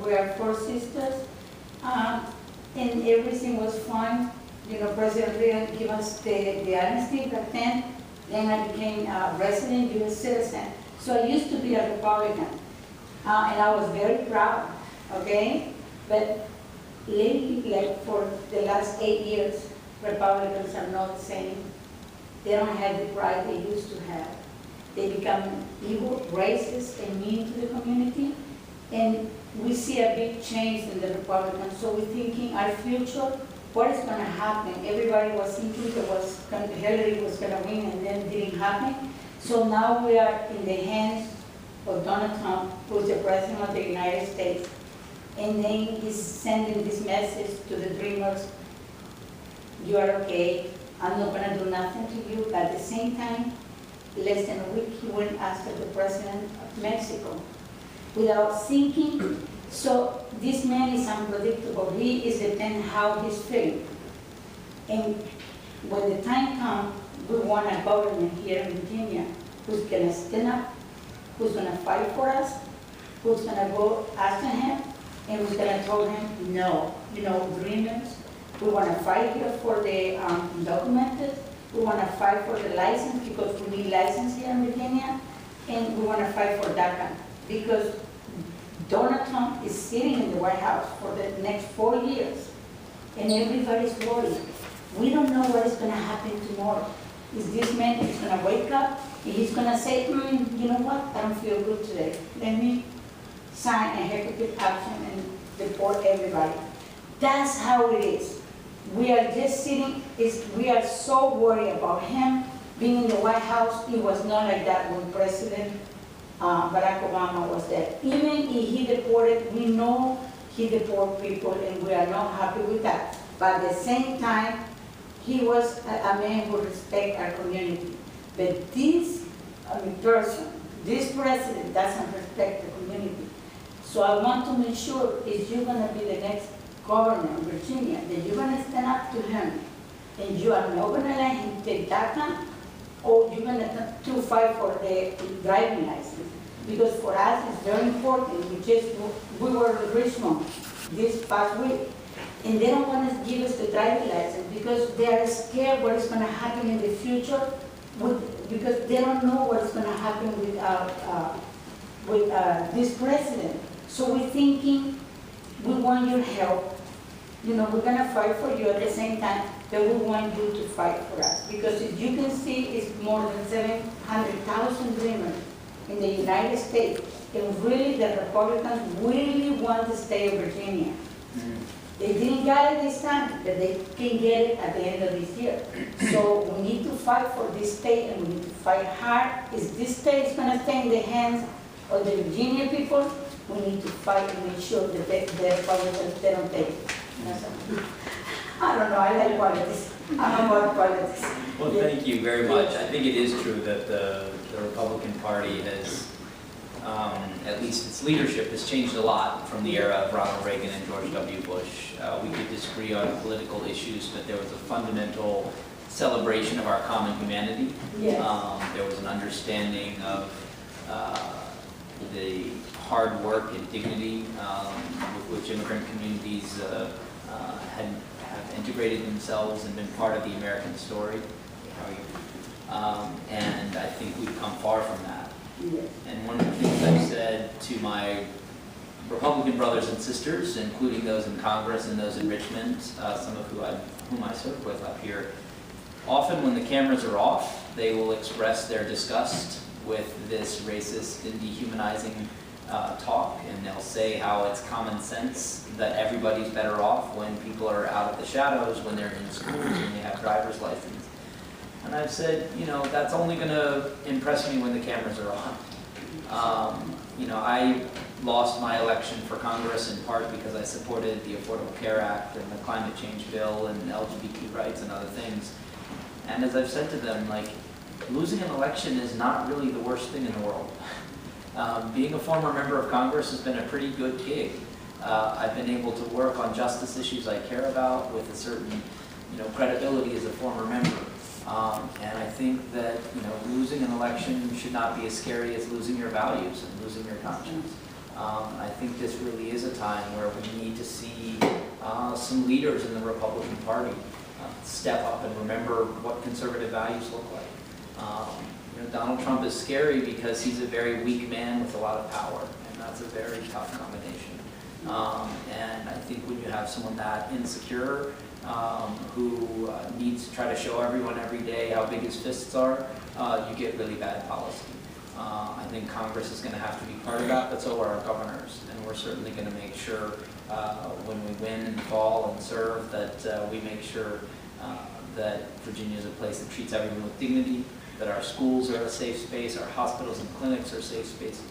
we are four sisters, and everything was fine. You know, President Reagan gave us the amnesty back then. Then I became a resident U.S. citizen. So I used to be a Republican, and I was very proud, okay? But lately, like for the last 8 years, Republicans are not the same. They don't have the pride they used to have. They become evil, racist, and mean to the community. And we see a big change in the Republicans. So we're thinking our future, what is going to happen? Everybody was thinking that Hillary was going to win, and then it didn't happen. So now we are in the hands of Donald Trump, who's the President of the United States. And then he's sending this message to the dreamers: you are okay, I'm not going to do nothing to you. But at the same time, less than a week, he went after the President of Mexico without thinking. So this man is unpredictable. He is depending how he's feeling. And when the time comes, we want a government here in Virginia who's going to stand up, who's going to fight for us, who's going to go after him, and who's going to tell him, no, you know, dreamers, we want to fight here for the undocumented, we want to fight for the license because we need license here in Virginia, and we want to fight for DACA because Donald Trump is sitting in the White House for the next 4 years, and everybody's worried. We don't know what is going to happen tomorrow. Is this man is going to wake up and he's going to say, you know what, I don't feel good today. Let me sign a executive action and deport everybody. That's how it is. We are just sitting, we are so worried about him being in the White House. It was not like that when President Barack Obama was there. Even if he deported, we know he deported people and we are not happy with that. But at the same time, he was a man who respects our community. But this person, this president doesn't respect the community. So I want to make sure if you're going to be the next governor of Virginia, that you're going to stand up to him and you are not going to let him take DACA, or you're going to fight for the driving license. Because for us it's very important. We were in Richmond this past week, and they don't want to give us the driving license because they are scared what is going to happen in the future, because they don't know what's going to happen with this president. So we're thinking, we want your help. You know, we're going to fight for you at the same time, but we want you to fight for us. Because as you can see, it's more than 700,000 dreamers in the United States. And really, the Republicans really want to stay in Virginia. They didn't get it this time, but they can get it at the end of this year. So we need to fight for this state, and we need to fight hard. If this state is going to stay in the hands of the Virginia people, we need to fight and make sure that the Republicans, they don't take it. I don't know, I like politics. I'm about politics. Well, thank you very much. I think it is true that the Republican Party has, at least its leadership, has changed a lot from the era of Ronald Reagan and George W. Bush. We could disagree on political issues, but there was a fundamental celebration of our common humanity. Yes. There was an understanding of the hard work and dignity with which immigrant communities have integrated themselves and been part of the American story. And I think we've come far from that. Yes. And one of the things I've said to my Republican brothers and sisters, including those in Congress and those in Richmond, some of whom I serve with up here, often when the cameras are off, they will express their disgust with this racist and dehumanizing talk, and they'll say how it's common sense that everybody's better off when people are out of the shadows, when they're in schools, when they have driver's license. And I've said, you know, that's only going to impress me when the cameras are on. You know, I lost my election for Congress in part because I supported the Affordable Care Act and the climate change bill and LGBT rights and other things. And as I've said to them, like, losing an election is not really the worst thing in the world. Being a former member of Congress has been a pretty good gig. I've been able to work on justice issues I care about with a certain, you know, credibility as a former member. And I think that, you know, losing an election should not be as scary as losing your values and losing your conscience. I think this really is a time where we need to see some leaders in the Republican Party step up and remember what conservative values look like. Donald Trump is scary because he's a very weak man with a lot of power, and that's a very tough combination. And I think when you have someone that insecure, who needs to try to show everyone every day how big his fists are, you get really bad policy. I think Congress is going to have to be part of that, but so are our governors. And we're certainly going to make sure when we win and fall and serve that we make sure that Virginia is a place that treats everyone with dignity, that our schools are a safe space, our hospitals and clinics are safe spaces.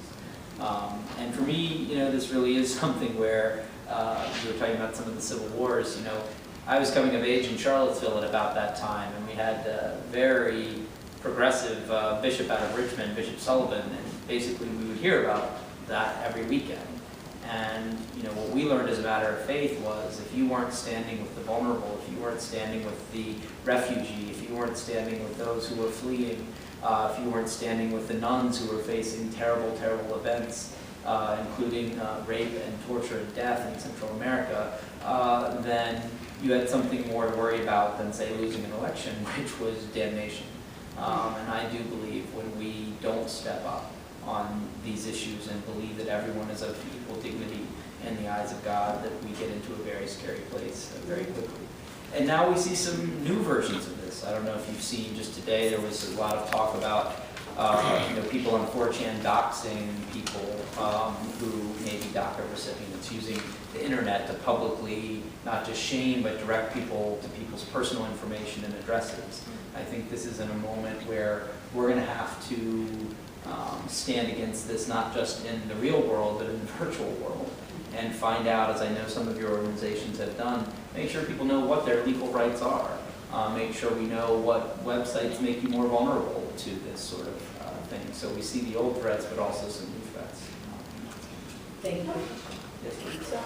And for me, this really is something where we were talking about some of the civil wars. I was coming of age in Charlottesville at about that time, and we had a very progressive bishop out of Richmond, Bishop Sullivan, and basically we would hear about that every weekend. And what we learned as a matter of faith was if you weren't standing with the vulnerable, if you weren't standing with the refugee, if you weren't standing with those who were fleeing, if you weren't standing with the nuns who were facing terrible, terrible events, including rape and torture and death in Central America, then you had something more to worry about than, say, losing an election, which was damnation. And I do believe when we don't step up on these issues and believe that everyone is of equal dignity in the eyes of God, that we get into a very scary place very quickly. And now we see some new versions of this. I don't know if you've seen just today, there was a lot of talk about people on 4chan doxing people who may be DACA recipients, using the internet to publicly not just shame but direct people to people's personal information and addresses. I think this is in a moment where we're going to have to stand against this, not just in the real world, but in the virtual world, and find out, as I know some of your organizations have done, make sure people know what their legal rights are. Make sure we know what websites make you more vulnerable to this sort of thing. So we see the old threats, but also some new threats. Thank you. Yes, please. So,